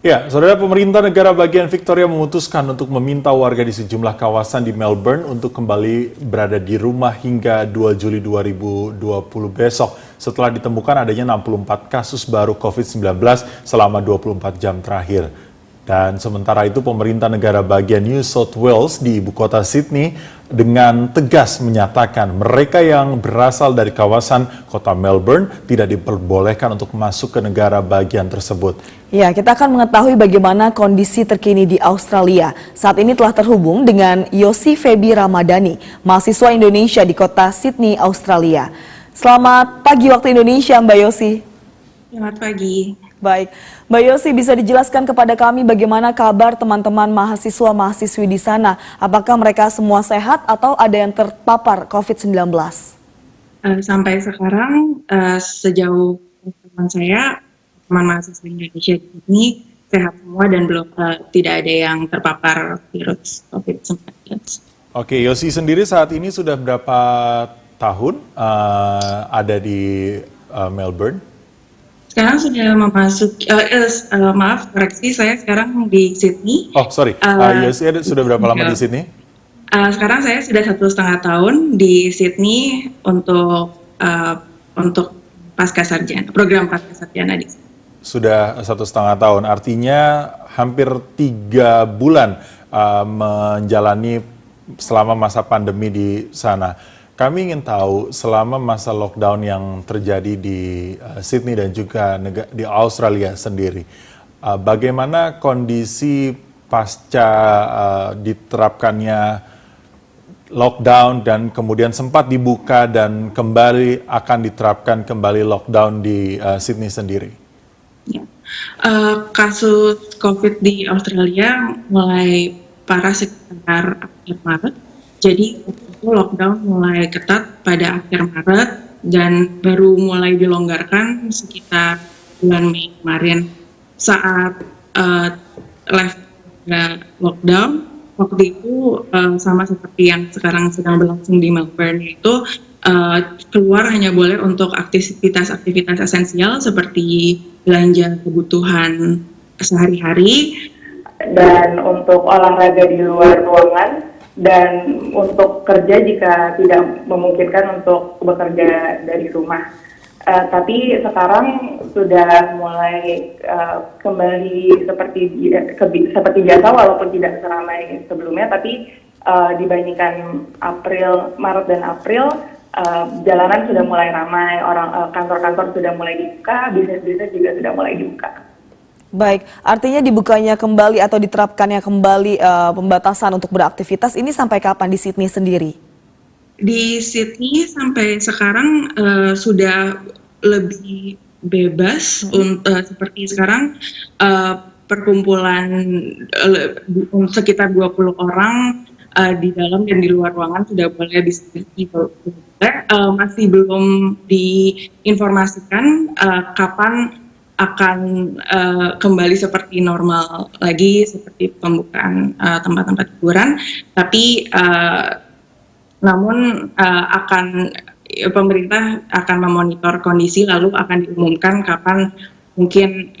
Ya, saudara, pemerintah negara bagian Victoria memutuskan untuk meminta warga di sejumlah kawasan di Melbourne untuk kembali berada di rumah hingga 2 Juli 2020 besok setelah ditemukan adanya 64 kasus baru COVID-19 selama 24 jam terakhir. Dan sementara itu pemerintah negara bagian New South Wales di ibu kota Sydney dengan tegas menyatakan mereka yang berasal dari kawasan kota Melbourne tidak diperbolehkan untuk masuk ke negara bagian tersebut. Ya, kita akan mengetahui bagaimana kondisi terkini di Australia. Saat ini telah terhubung dengan Yosi Febi Ramadhani, mahasiswa Indonesia di kota Sydney, Australia. Selamat pagi waktu Indonesia, Mbak Yosi. Selamat pagi. Baik, Mbak Yosi, bisa dijelaskan kepada kami bagaimana kabar teman-teman mahasiswa-mahasiswi di sana? Apakah mereka semua sehat atau ada yang terpapar COVID-19? Sampai sekarang, sejauh teman saya, teman mahasiswa Indonesia di sini sehat semua dan belum tidak ada yang terpapar virus COVID-19. Oke, Yosi sendiri saat ini sudah berapa tahun ada di Melbourne? Sekarang sudah memasuki, maaf koreksi, saya sekarang di Sydney. Oh sorry, Yosi sudah berapa lama di Sydney? Sekarang saya sudah 1,5 tahun di Sydney untuk pasca sarjana, program pasca sarjana di sini. Sudah 1,5 tahun, artinya hampir 3 bulan menjalani selama masa pandemi di sana. Kami ingin tahu selama masa lockdown yang terjadi di Sydney dan juga di Australia sendiri, bagaimana kondisi pasca diterapkannya lockdown dan kemudian sempat dibuka dan kembali akan diterapkan kembali lockdown di Sydney sendiri? Ya. Kasus COVID di Australia mulai parah sekitar akhir Maret. Jadi itu lockdown mulai ketat pada akhir Maret dan baru mulai dilonggarkan sekitar bulan Mei kemarin saat level lockdown. Waktu itu sama seperti yang sekarang sedang berlangsung di Melbourne, itu keluar hanya boleh untuk aktivitas-aktivitas esensial seperti belanja kebutuhan sehari-hari dan untuk olahraga di luar ruangan dan untuk kerja jika tidak memungkinkan untuk bekerja dari rumah. Tapi sekarang sudah mulai kembali seperti biasa walaupun tidak seramai sebelumnya, tapi dibandingkan Maret dan April, jalanan sudah mulai ramai, kantor-kantor sudah mulai dibuka, bisnis-bisnis juga sudah mulai dibuka. Baik, artinya dibukanya kembali atau diterapkannya kembali pembatasan untuk beraktivitas ini sampai kapan di Sydney sendiri? Di Sydney sampai sekarang sudah lebih bebas. Seperti sekarang perkumpulan sekitar 20 orang di dalam dan di luar ruangan sudah boleh masih belum diinformasikan kapan akan kembali seperti normal lagi, seperti pembukaan tempat-tempat hiburan. Tapi namun pemerintah akan memonitor kondisi lalu akan diumumkan kapan mungkin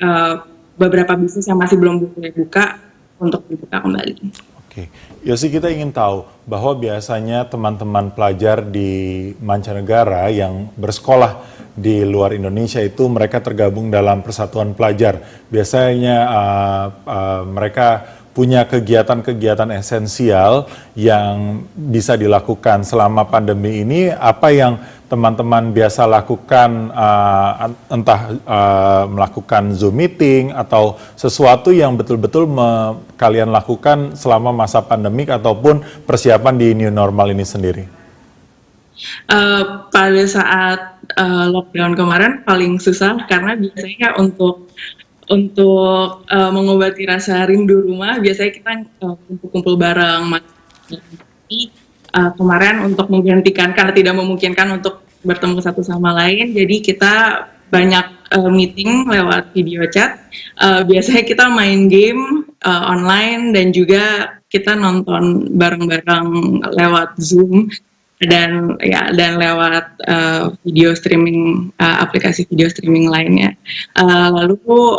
beberapa bisnis yang masih belum boleh buka untuk dibuka kembali. Oke, Yosi, kita ingin tahu bahwa biasanya teman-teman pelajar di mancanegara yang bersekolah di luar Indonesia itu mereka tergabung dalam persatuan pelajar. Biasanya mereka punya kegiatan-kegiatan esensial yang bisa dilakukan selama pandemi ini. Apa yang teman-teman biasa lakukan, entah melakukan Zoom meeting atau sesuatu yang betul-betul kalian lakukan selama masa pandemik ataupun persiapan di new normal ini sendiri? Pada saat lockdown kemarin paling susah karena biasanya untuk mengobati rasa rindu rumah biasanya kita kumpul-kumpul bareng. Tapi kemarin untuk menggantikan karena tidak memungkinkan untuk bertemu satu sama lain, jadi kita banyak meeting lewat video chat. Biasanya kita main game online dan juga kita nonton bareng-bareng lewat Zoom dan lewat video streaming, aplikasi video streaming lainnya. Lalu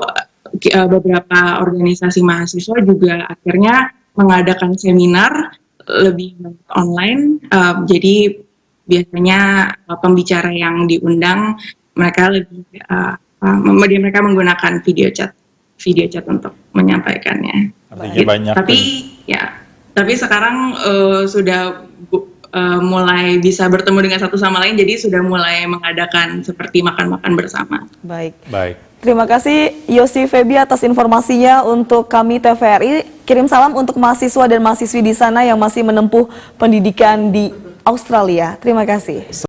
beberapa organisasi mahasiswa juga akhirnya mengadakan seminar lebih online. Jadi biasanya pembicara yang diundang mereka lebih mereka menggunakan video chat untuk menyampaikannya. Artinya banyak. Tapi sekarang sudah mulai bisa bertemu dengan satu sama lain, jadi sudah mulai mengadakan seperti makan-makan bersama. Baik. Terima kasih Yosi Febi atas informasinya untuk kami TVRI. Kirim salam untuk mahasiswa dan mahasiswi di sana yang masih menempuh pendidikan di Australia. Terima kasih.